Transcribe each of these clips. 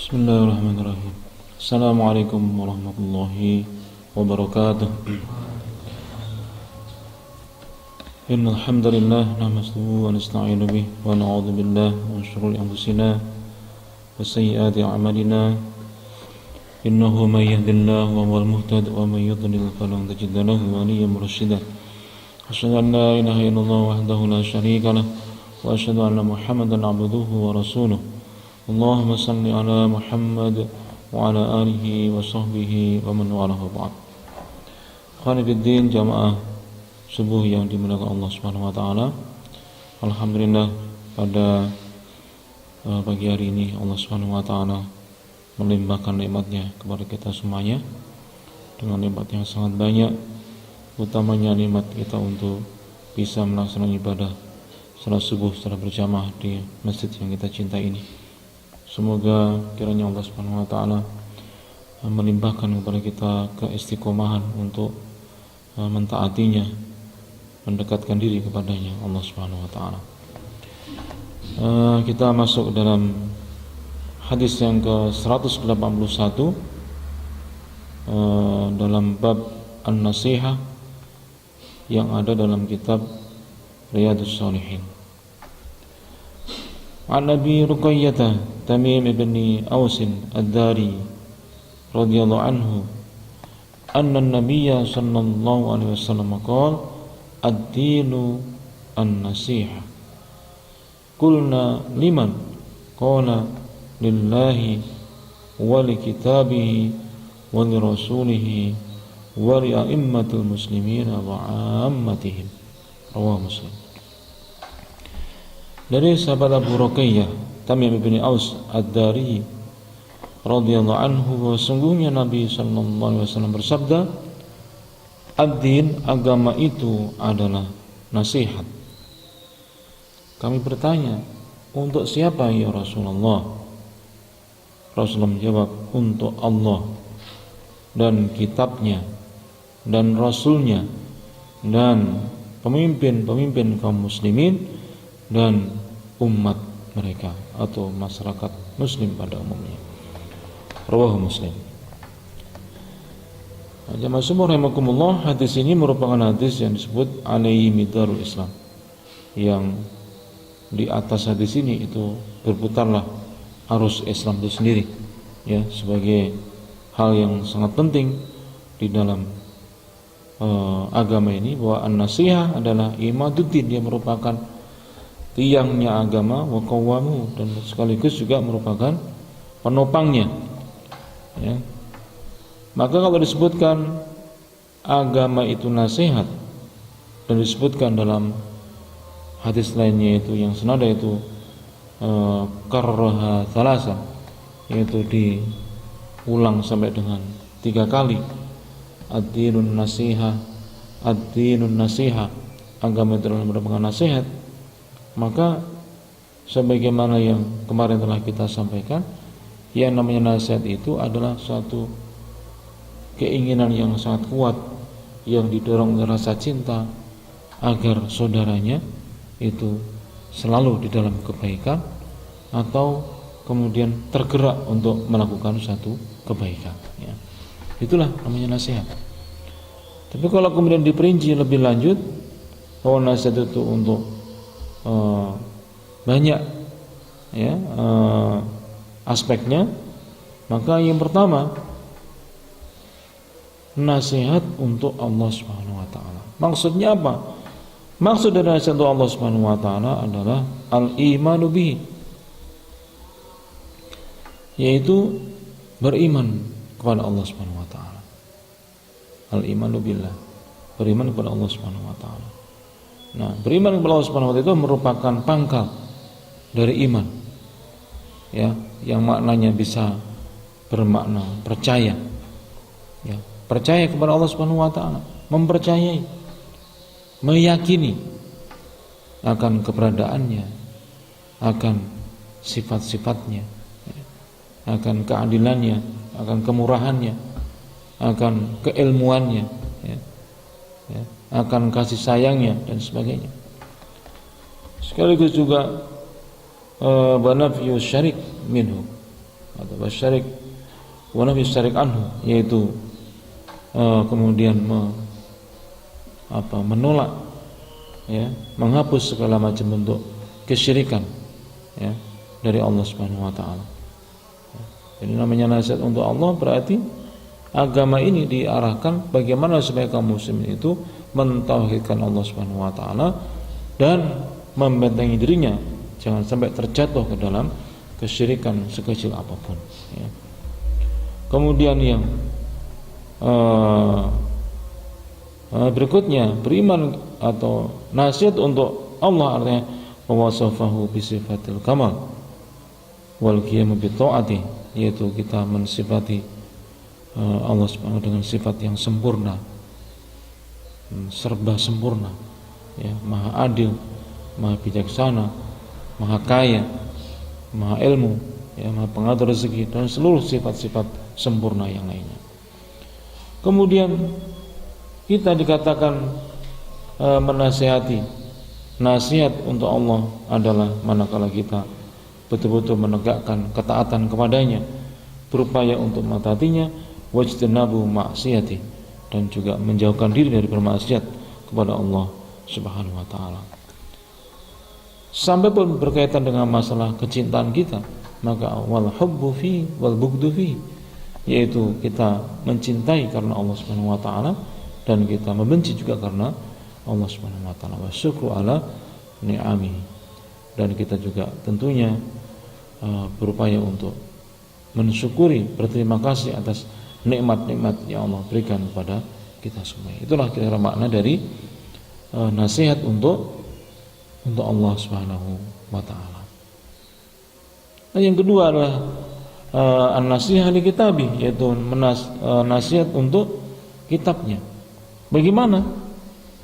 Bismillahirrahmanirrahim. Assalamualaikum warahmatullahi wabarakatuh. Innal hamdalillah nahmaduhu wa nasta'inu bihi wa na'udzu billahi min shururi anfusina wa sayyiati a'malina. Innahu may yahdihillahu huwal muhtadi wa may yudlil falan tajida lahu waliyyan mursyida. Asyhadu an la ilaha illallah wahdahu la syarika lah wa asyhadu anna Muhammadan 'abduhu wa rasuluh. Allahumma salli ala Muhammad wa ala alihi wa sahbihi wa man walahu ba'd. Khonifuddin jamaah subuh yang dimuliakan Allah Subhanahu wa taala. Alhamdulillah pada pagi hari ini Allah Subhanahu wa taala melimpahkan nikmat-Nya kepada kita semuanya dengan nikmat yang sangat banyak, utamanya nikmat kita untuk bisa melaksanakan ibadah salat subuh secara berjamaah di masjid yang kita cintai ini. Semoga kiranya Allah Subhanahu wa taala melimpahkan kepada kita keistiqomahan untuk mentaatinya, mendekatkan diri kepadanya Allah Subhanahu wa taala. Kita masuk dalam hadis yang ke-181 dalam bab An-Nasihah yang ada dalam kitab Riyadhus Shalihin. An Abi Ruqayyah Tamim ibn Aus ad-Dari radhiyallahu anhu anna an-nabiyya sallallahu alaihi wasallam qala ad-dinu an-nasihah. Qulna liman? Qala lillahi wa li kitabihi wa li rasulihi wa li a'immatil muslimina wa 'ammatihim. Rawahu Muslim. Dari sahabat Abu Ruqayyah Tamim bin Aus ad-Dari radhiyallahu anhu, sesungguhnya Nabi sallallahu alaihi wasallam bersabda, ad-din, agama itu adalah nasihat. Kami bertanya, untuk siapa ya Rasulullah? Rasulullah menjawab, untuk Allah dan kitabnya dan rasulnya dan pemimpin-pemimpin kaum muslimin dan umat mereka atau masyarakat muslim pada umumnya. Rawahu Muslim. Jamaah semua rahimakumullah, hadis ini merupakan hadis yang disebut alaihi midarul Islam, yang di atas hadis ini itu berputarlah arus Islam itu sendiri, ya, sebagai hal yang sangat penting di dalam agama ini, bahwa an-nasihah adalah imaduddin, dia merupakan tiangnya agama, wa qawamu, dan sekaligus juga merupakan penopangnya, ya. Maka kalau disebutkan agama itu nasihat dan disebutkan dalam hadis lainnya itu yang senada itu karraha thalasa, yaitu diulang sampai dengan 3 kali, ad-dinun nasihah, ad-dinun nasihah, agama itu merupakan nasihat. Maka sebagaimana yang kemarin telah kita sampaikan, yang namanya nasihat itu adalah suatu keinginan yang sangat kuat yang didorong oleh rasa cinta agar saudaranya itu selalu di dalam kebaikan atau kemudian tergerak untuk melakukan suatu kebaikan, ya. Itulah namanya nasihat. Tapi kalau kemudian diperinci lebih lanjut bahwa nasihat itu untuk banyak, ya, aspeknya, maka yang pertama nasihat untuk Allah Subhanahu wa taala. Maksudnya apa? Maksud dari nasihat untuk Allah Subhanahu wa taala adalah al-imanu bihi, yaitu beriman kepada Allah Subhanahu wa taala. Al-imanu billah, beriman kepada Allah Subhanahu wa taala. Nah, beriman kepada Allah Subhanahu wa taala itu merupakan pangkal dari iman, ya, yang maknanya bisa bermakna percaya, ya, percaya kepada Allah Subhanahu wa taala, mempercayai, meyakini akan keberadaannya, akan sifat-sifatnya, akan keadilannya, akan kemurahannya, akan keilmuannya, ya, ya, akan kasih sayangnya dan sebagainya. Sekaligus juga banafiyus syarik minhu, atau wasyarik wa nafi syarik anhu, yaitu kemudian menolak, ya, menghapus segala macam bentuk kesyirikan, ya, dari Allah Subhanahu wa taala. Jadi namanya nasihat untuk Allah berarti agama ini diarahkan bagaimana supaya kaum muslimin itu mentauhidkan Allah Subhanahu wa taala dan membentengi dirinya jangan sampai terjatuh ke dalam kesyirikan sekecil apapun, ya. Kemudian yang berikutnya beriman atau nasihat untuk Allah artinya wawasafahu bisifatil kamal wal qiyamu bi ta'ati, yaitu kita mensifati Allah Subhanahu dengan sifat yang sempurna, serba sempurna, ya, maha adil, maha bijaksana, maha kaya, maha ilmu, ya, maha pengatur rezeki dan seluruh sifat-sifat sempurna yang lainnya. Kemudian kita dikatakan menasihati. Nasihat untuk Allah adalah manakala kita betul-betul menegakkan ketaatan kepadanya, berupaya untuk mentaatinya, wajtinabu maksiati, dan juga menjauhkan diri dari bermaksiat kepada Allah Subhanahu wa taala. Sampai pun berkaitan dengan masalah kecintaan kita, maka wal hubbu fi wal bughdu fi, yaitu kita mencintai karena Allah Subhanahu wa taala dan kita membenci juga karena Allah Subhanahu wa taala. Wa syukru ala ni'amihi, dan kita juga tentunya berupaya untuk mensyukuri, berterima kasih atas nikmat-nikmat yang Allah berikan kepada kita semua. Itulah kira-kira makna dari nasihat untuk Allah Subhanahu wa taala. Dan yang kedua adalah an-nasihah li kitabi, yaitu nasihat untuk kitabnya. Bagaimana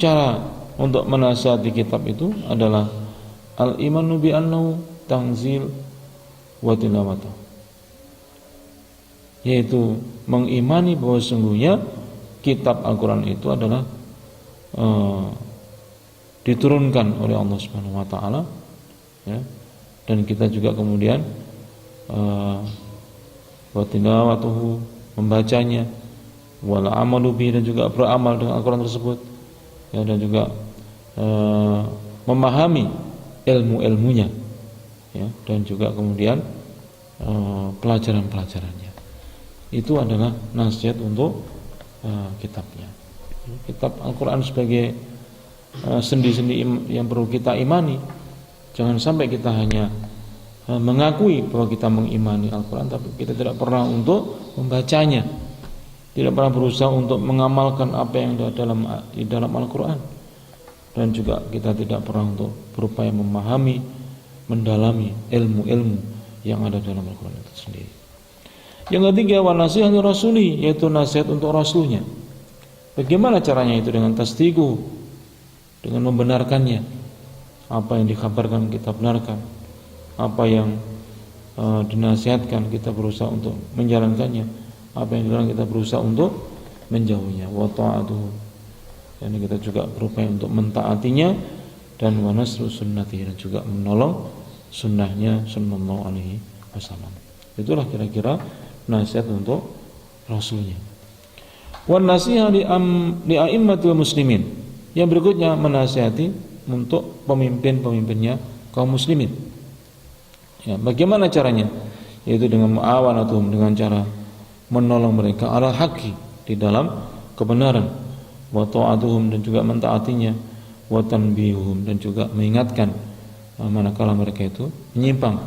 cara untuk menasihati kitab itu adalah al-imanu bi annahu tanzil wa tilawatuh, yaitu mengimani bahwa sungguhnya kitab Al-Quran itu adalah diturunkan oleh Allah Subhanahu wa taala, ya, dan kita juga kemudian wa tilawatuhu, membacanya, wal amalu bihi, dan juga beramal dengan Al-Quran tersebut, ya, dan juga memahami ilmu-ilmunya, ya, dan juga kemudian pelajaran-pelajarannya. Itu adalah nasihat untuk kitabnya. Kitab Al-Quran sebagai sendi-sendi yang perlu kita imani. Jangan sampai kita hanya mengakui bahwa kita mengimani Al-Quran, tapi kita tidak pernah untuk membacanya, tidak pernah berusaha untuk mengamalkan apa yang di dalam Al-Quran, dan juga kita tidak pernah untuk berupaya memahami, mendalami ilmu-ilmu yang ada dalam Al-Quran itu sendiri. Yang ketiga, wa nasihatu rasuli, yaitu nasihat untuk rasulnya. Bagaimana caranya itu? Dengan tasdiqu, dengan membenarkannya. Apa yang dikabarkan kita benarkan, apa yang dinasihatkan kita berusaha untuk menjalankannya, apa yang dilarang kita berusaha untuk menjauhinya. Wa ta'atuhu, dan kita juga berupaya untuk mentaatinya, dan wa nasru sunnati, dan juga menolong sunnahnya sallallahu alaihi wasallam. Itulah kira-kira nasihat untuk rasulnya. Wan nasiha li a'immatil muslimin, yang berikutnya menasihati untuk pemimpin-pemimpinnya kaum muslimin. Ya, bagaimana caranya? Yaitu dengan mu'awanatuhum, dengan cara menolong mereka ala haqqi, di dalam kebenaran, wa ta'atuhum, dan juga mentaatinya, wa tanbihuhum, dan juga mengingatkan manakala mereka itu menyimpang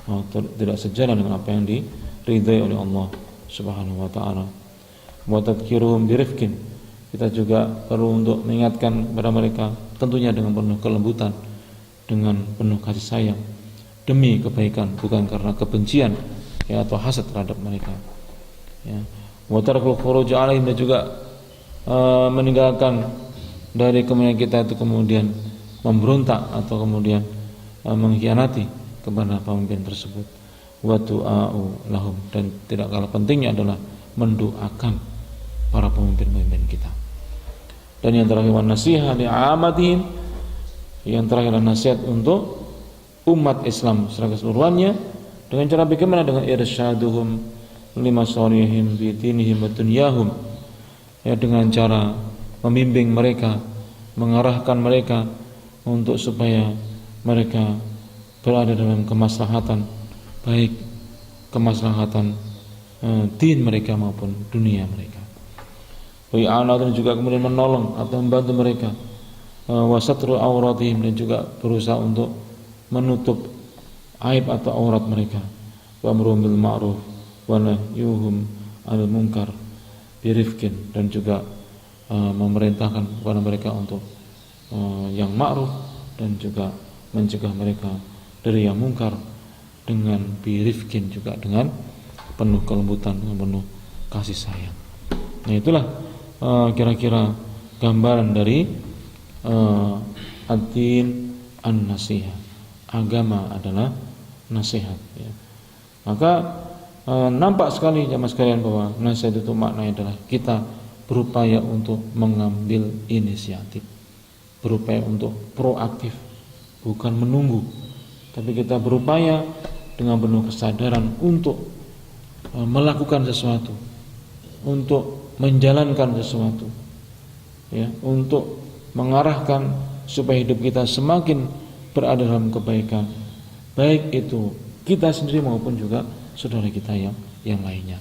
atau tidak sejalan dengan apa yang diridhai oleh Allah Subhanahu wa taala. Wa tadhkiruhum birifqin, kita juga perlu untuk mengingatkan kepada mereka tentunya dengan penuh kelembutan, dengan penuh kasih sayang, demi kebaikan, bukan karena kebencian, ya, atau hasad terhadap mereka, ya. Wa tarkul khuruj alaihim, dan juga meninggalkan dari kemudian kita itu kemudian memberontak atau kemudian mengkhianati kepada pemimpin tersebut. Wa du'a'u lahum, dan tidak kalah pentingnya adalah mendoakan para pemimpin-pemimpin kita. Dan yang terakhir, wan nasiha li 'amatihim, yang terakhir adalah nasihat untuk umat Islam secara keseluruhannya, Dengan cara bagaimana? Dengan irsyaduhum lima sholihim fi dinihim wa dunyahum, ya, dengan cara membimbing mereka, mengarahkan mereka untuk supaya mereka berada dalam kemaslahatan, baik kemaslahatan din mereka maupun dunia mereka. Wa i'anatun, juga kemudian menolong atau membantu mereka, wa satru auratihim, dan juga berusaha untuk menutup aib atau aurat mereka. Wa amruhum bil ma'ruf wa nahyuhum 'anil munkar birifqin, dan juga memerintahkan kepada mereka untuk yang ma'ruf dan juga mencegah mereka dari yang mungkar dengan birifqin, juga dengan penuh kelembutan, dengan penuh kasih sayang. Nah, itulah kira-kira gambaran dari ad-din an-nasihah. Agama adalah nasihat, ya. Maka nampak sekali jamaah sekalian bahwa nasihat itu maknanya adalah kita berupaya untuk mengambil inisiatif, berupaya untuk proaktif, bukan menunggu, tapi kita berupaya dengan penuh kesadaran untuk melakukan sesuatu, untuk menjalankan sesuatu, ya, untuk mengarahkan supaya hidup kita semakin berada dalam kebaikan, baik itu kita sendiri maupun juga saudara kita yang lainnya.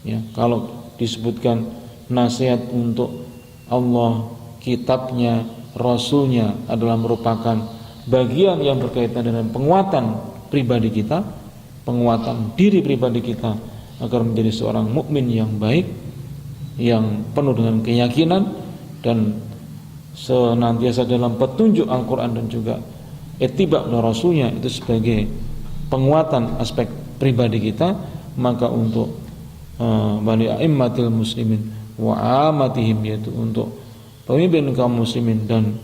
Ya, kalau disebutkan nasihat untuk Allah, kitabnya, rasulnya adalah merupakan bagian yang berkaitan dengan penguatan pribadi kita, penguatan diri pribadi kita agar menjadi seorang mukmin yang baik, yang penuh dengan keyakinan dan senantiasa dalam petunjuk Al-Quran dan juga ittiba' rasulnya, itu sebagai penguatan aspek pribadi kita. Maka untuk bani a'immatil muslimin wa amatihim, yaitu untuk pemimpin kaum muslimin dan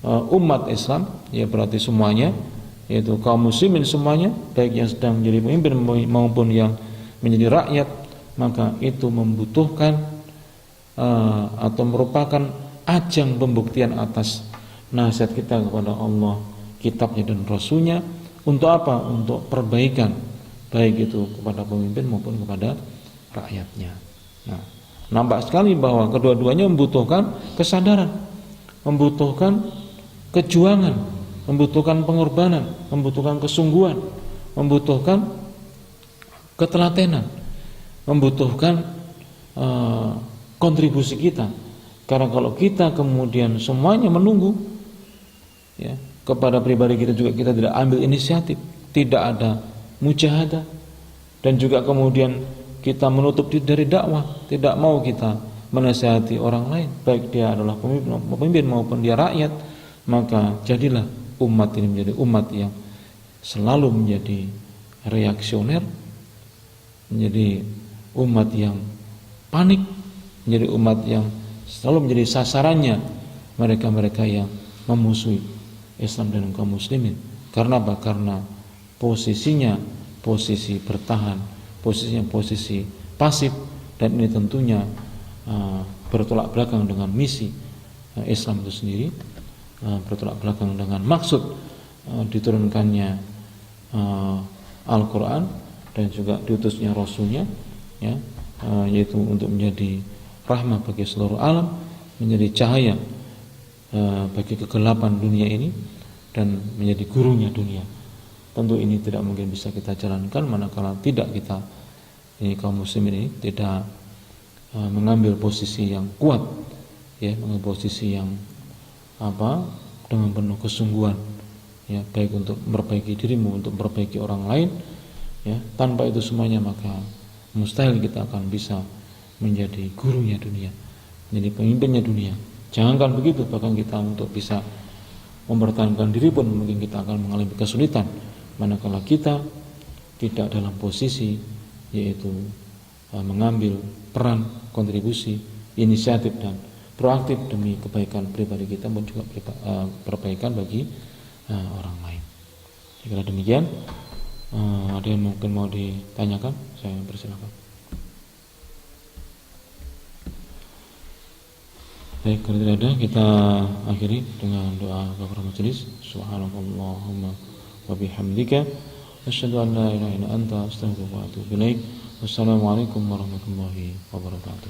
umat Islam, ya berarti semuanya, yaitu kaum muslimin semuanya, baik yang sedang menjadi pemimpin maupun yang menjadi rakyat, maka itu membutuhkan atau merupakan ajang pembuktian atas nasihat kita kepada Allah, kitabnya dan rasulnya. Untuk apa? Untuk perbaikan, baik itu kepada pemimpin maupun kepada rakyatnya. Nah, nampak sekali bahwa kedua-duanya membutuhkan kesadaran, membutuhkan kejuangan, membutuhkan pengorbanan, membutuhkan kesungguhan, membutuhkan ketelatenan, membutuhkan kontribusi kita. Karena kalau kita kemudian semuanya menunggu, ya, kepada pribadi kita juga kita tidak ambil inisiatif, tidak ada mujahadah, dan juga kemudian kita menutup diri dari dakwah, tidak mau kita menasihati orang lain, baik dia adalah pemimpin maupun dia rakyat, maka jadilah umat ini menjadi umat yang selalu menjadi reaksioner, menjadi umat yang panik, menjadi umat yang selalu menjadi sasarannya mereka-mereka yang memusuhi Islam dan kaum muslimin. Karena apa? Karena posisinya posisi bertahan, posisinya posisi pasif, dan ini tentunya bertolak belakang dengan misi Islam itu sendiri, bertolak belakang dengan maksud diturunkannya Al-Quran dan juga diutusnya Rasulnya, ya, yaitu untuk menjadi rahmah bagi seluruh alam, menjadi cahaya bagi kegelapan dunia ini, dan menjadi gurunya dunia. Tentu ini tidak mungkin bisa kita jalankan manakala tidak kita, ini kaum muslimin ini, tidak mengambil posisi yang kuat, ya, mengambil posisi yang dengan penuh kesungguhan, ya, baik untuk memperbaiki dirimu, untuk memperbaiki orang lain, ya. Tanpa itu semuanya maka mustahil kita akan bisa menjadi gurunya dunia, menjadi pemimpinnya dunia. Jangankan begitu, bahkan kita untuk bisa mempertahankan diri pun mungkin kita akan mengalami kesulitan manakala kita tidak dalam posisi, yaitu mengambil peran, kontribusi, inisiatif dan proaktif demi kebaikan pribadi kita pun juga perbaikan bagi orang lain. Jika demikian, ada yang mungkin mau ditanyakan, saya persilakan. Baik, kalau tidak ada, kita akhiri dengan doa kafaratul majelis. Subhanallahumma wa bihamdika Asyhadu an la ilaha illa anta astaghfiruka wa atubu ilaik. Wassalamualaikum warahmatullahi wabarakatuh.